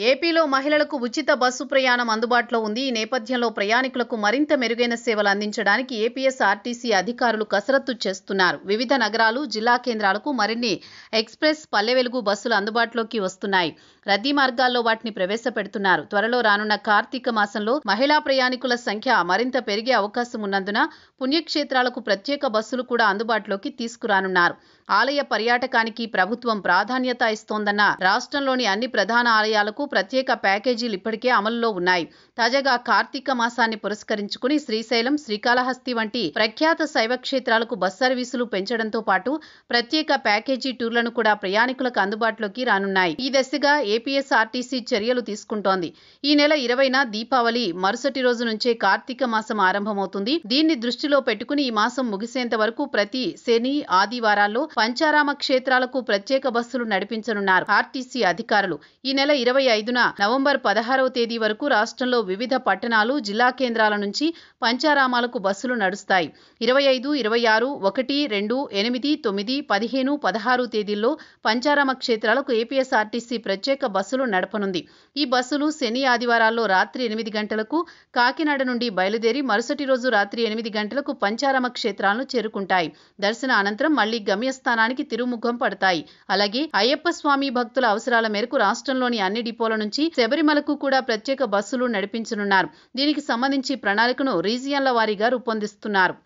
ఏపీలో మహిళలకు ఉచిత బస్సు ప్రయాణం అందుబాటులో ఉంది. ఈ నేపథ్యంలో ప్రయాణికులకు మరింత మెరుగైన సేవలు అందించడానికి ఏపీఎస్ఆర్టీసీ అధికారులు కసరత్తు చేస్తున్నారు. వివిధ నగరాలు, జిల్లా కేంద్రాలకు మరిన్ని ఎక్స్ప్రెస్, పల్లె వెలుగు బస్సులు అందుబాటులోకి వస్తున్నాయి. రద్దీ మార్గాల్లో వాటిని ప్రవేశపెడుతున్నారు. త్వరలో రానున్న కార్తీక మాసంలో మహిళా ప్రయాణికుల సంఖ్య మరింత పెరిగే అవకాశం ఉన్నందున పుణ్యక్షేత్రాలకు ప్రత్యేక బస్సులు కూడా అందుబాటులోకి తీసుకురానున్నారు. ఆలయ పర్యాటకానికి ప్రభుత్వం ప్రాధాన్యత ఇస్తోందన్న రాష్ట్రంలోని అన్ని ప్రధాన ఆలయాలకు ప్రత్యేక ప్యాకేజీలు ఇప్పటికే అమలులో ఉన్నాయి. తాజాగా కార్తీక మాసాన్ని పురస్కరించుకుని శ్రీశైలం, శ్రీకాళహస్తి వంటి ప్రఖ్యాత శైవ క్షేత్రాలకు బస్ సర్వీసులు పెంచడంతో పాటు ప్రత్యేక ప్యాకేజీ టూర్లను కూడా ప్రయాణికులకు అందుబాటులోకి రానున్నాయి. ఈ దశగా ఏపీఎస్ఆర్టీసీ చర్యలు తీసుకుంటోంది. ఈ నెల 20న దీపావళి మరుసటి రోజు నుంచే కార్తీక మాసం ఆరంభమవుతుంది. దీన్ని దృష్టిలో పెట్టుకుని ఈ మాసం ముగిసేంత వరకు ప్రతి శని, ఆదివారాల్లో పంచారామ క్షేత్రాలకు ప్రత్యేక బస్సులు నడిపించనున్నారు ఆర్టీసీ అధికారులు. ఈ నెల 25న నవంబర్ 16వ తేదీ వరకు రాష్ట్రంలో వివిధ పట్టణాలు, జిల్లా కేంద్రాల నుంచి పంచారామాలకు బస్సులు నడుస్తాయి. 25, 26, 1, 2, 8, 9, 15, 16 తేదీల్లో పంచారామ క్షేత్రాలకు ఏపీఎస్ఆర్టీసీ ప్రత్యేక బస్సులు నడపనుంది. ఈ బస్సులు శని, ఆదివారాల్లో రాత్రి 8 గంటలకు కాకినాడ నుండి బయలుదేరి మరుసటి రోజు రాత్రి 8 గంటలకు పంచారామ క్షేత్రాలను చేరుకుంటాయి. దర్శన అనంతరం మళ్లీ గమ్యస్థానానికి తిరుముఖం పడతాయి. అలాగే అయ్యప్ప స్వామి భక్తుల అవసరాల మేరకు రాష్ట్రంలోని అన్ని డిపోల నుంచి శబరిమలకు కూడా ప్రత్యేక బస్సులు నడిపించనున్నారు. దీనికి సంబంధించి ప్రణాళికను రీజియన్ల వారీగా రూపొందిస్తున్నారు.